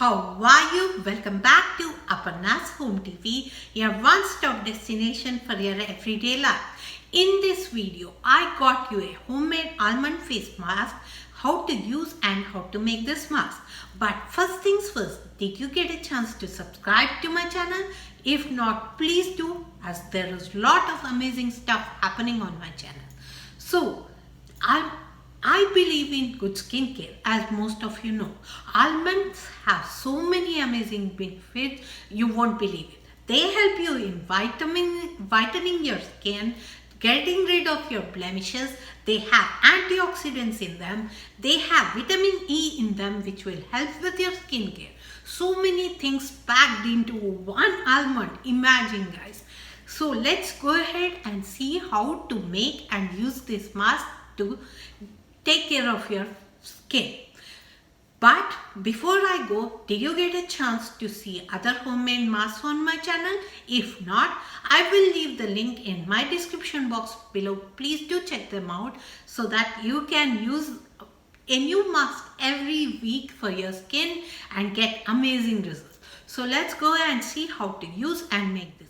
How are you? Welcome back to Aparna's Home TV, your one-stop destination for your everyday life. In this video, I got you a homemade almond face mask, how to use and how to make this mask. But first things first, did you get a chance to subscribe to my channel? If not, please do, as there is a lot of amazing stuff happening on my channel. So, I believe in good skincare, as most of you know. Almonds have so many amazing benefits, you won't believe it. They help you in whitening your skin, getting rid of your blemishes. They have antioxidants in them. They have vitamin E in them, which will help with your skincare. So many things packed into one almond. Imagine, guys. So let's go ahead and see how to make and use this mask to take care of your skin. But before I go, did you get a chance to see other homemade masks on my channel? If not, I will leave the link in my description box below. Please do check them out so that you can use a new mask every week for your skin and get amazing results. So let's go and see how to use and make this.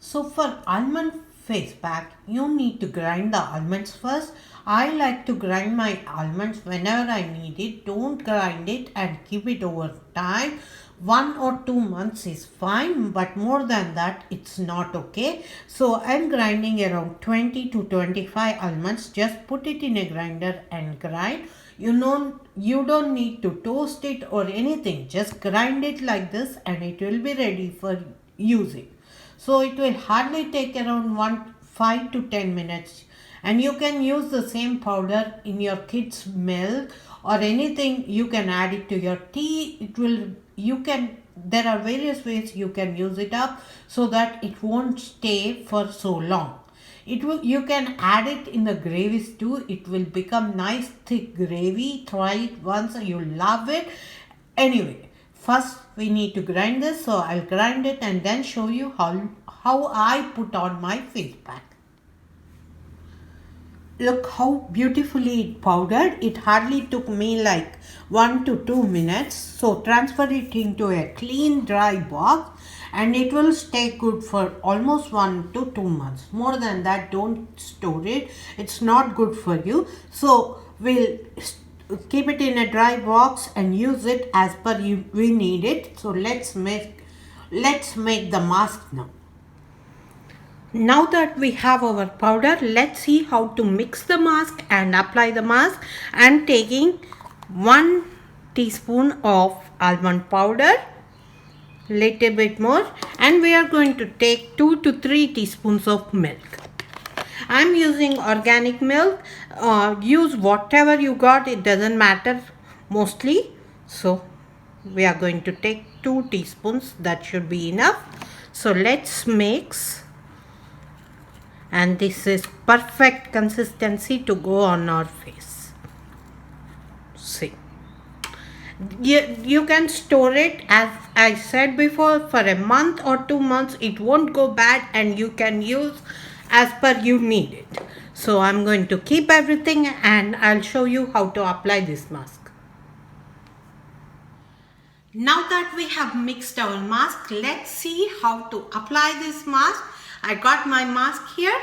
So for almond face pack, you need to grind the almonds first. I like to grind my almonds whenever I need it. Don't grind it and keep it over time. 1 or 2 months is fine, but more than that it's not okay. So I'm grinding around 20 to 25 almonds. Just put it in a grinder and grind. You don't need to toast it or anything. Just grind it like this and it will be ready for using. So it will hardly take around 5 to 10 minutes. And you can use the same powder in your kids' milk or anything. You can add it to your tea. There are various ways you can use it up so that it won't stay for so long. You can add it in the gravies too. It will become nice thick gravy. Try it once, you'll love it. Anyway, first we need to grind this. So I'll grind it and then show you how I put on my face pack. Look how beautifully it powdered. It hardly took me like 1 to 2 minutes. So transfer it into a clean dry box and it will stay good for almost 1 to 2 months. More than that, don't store it. It's not good for you. So we'll keep it in a dry box and use it as per we need it. So let's make the mask now. Now that we have our powder, let's see how to mix the mask and apply the mask. I'm taking 1 teaspoon of almond powder, little bit more, and we are going to take 2 to 3 teaspoons of milk. I'm using organic milk. Use whatever you got, it doesn't matter mostly. So we are going to take 2 teaspoons, that should be enough. So let's mix. And this is perfect consistency to go on our face. See. You can store it, as I said before, for a month or 2 months. It won't go bad and you can use as per you need it. So I'm going to keep everything and I'll show you how to apply this mask. Now that we have mixed our mask, let's see how to apply this mask. I got my mask here.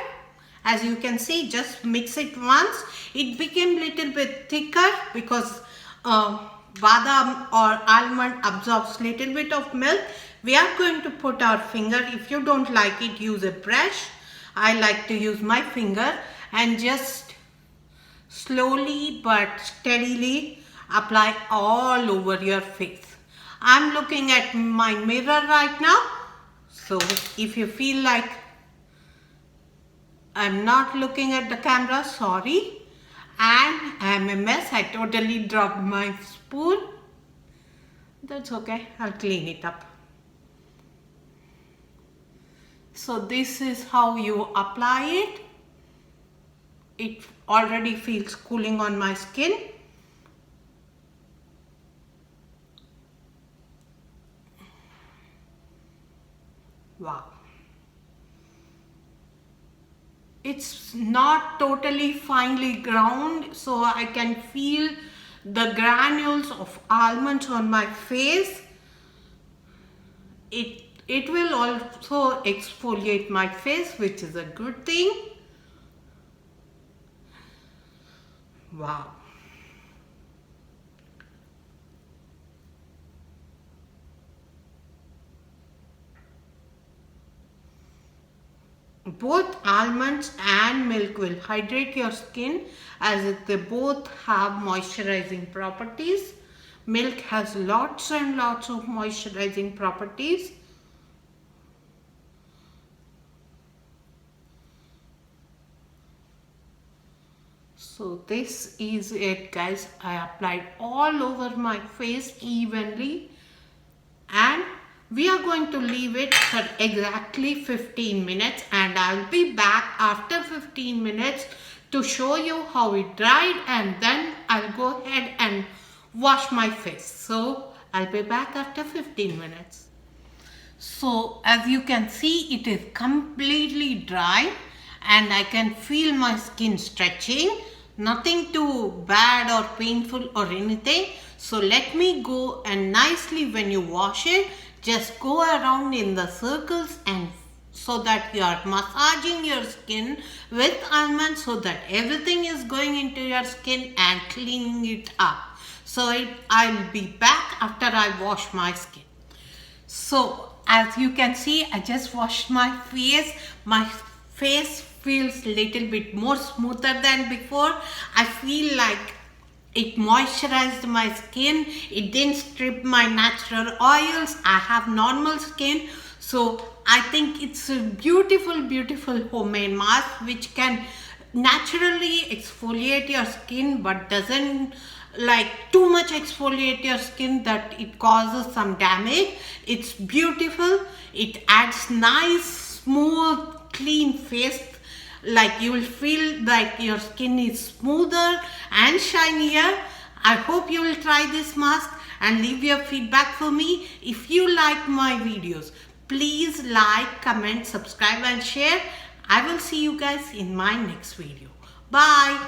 As you can see, just mix it once. It became little bit thicker because badam or almond absorbs little bit of milk. We are going to put our finger. If you don't like it, use a brush. I like to use my finger and just slowly but steadily apply all over your face. I'm looking at my mirror right now. So if you feel like I'm not looking at the camera, sorry. And I'm a mess. I totally dropped my spoon. That's okay. I'll clean it up. So this is how you apply it. It already feels cooling on my skin. Wow. It's not totally finely ground, so I can feel the granules of almonds on my face. It will also exfoliate my face, which is a good thing. Wow. Both almonds and milk will hydrate your skin, as they both have moisturizing properties. Milk has lots and lots of moisturizing properties. So this is it, guys. I applied all over my face evenly, and we are going to leave it for exactly 15 minutes, and I'll be back after 15 minutes to show you how it dried, and then I'll go ahead and wash my face. So I'll be back after 15 minutes. So as you can see, it is completely dry and I can feel my skin stretching. Nothing too bad or painful or anything. So let me go, and nicely when you wash it, just go around in the circles, and so that you are massaging your skin with almonds, so that everything is going into your skin and cleaning it up. So I'll be back after I wash my skin. So as you can see, I just washed my face. My face feels little bit more smoother than before. I feel like it moisturized my skin. It didn't strip my natural oils. I have normal skin. So I think it's a beautiful, beautiful homemade mask which can naturally exfoliate your skin, but doesn't like too much exfoliate your skin that it causes some damage. It's beautiful. It adds nice, smooth, clean face. Like you will feel like your skin is smoother and shinier. I hope you will try this mask and leave your feedback for me. If you like my videos, please like, comment, subscribe and share. I will see you guys in my next video. Bye.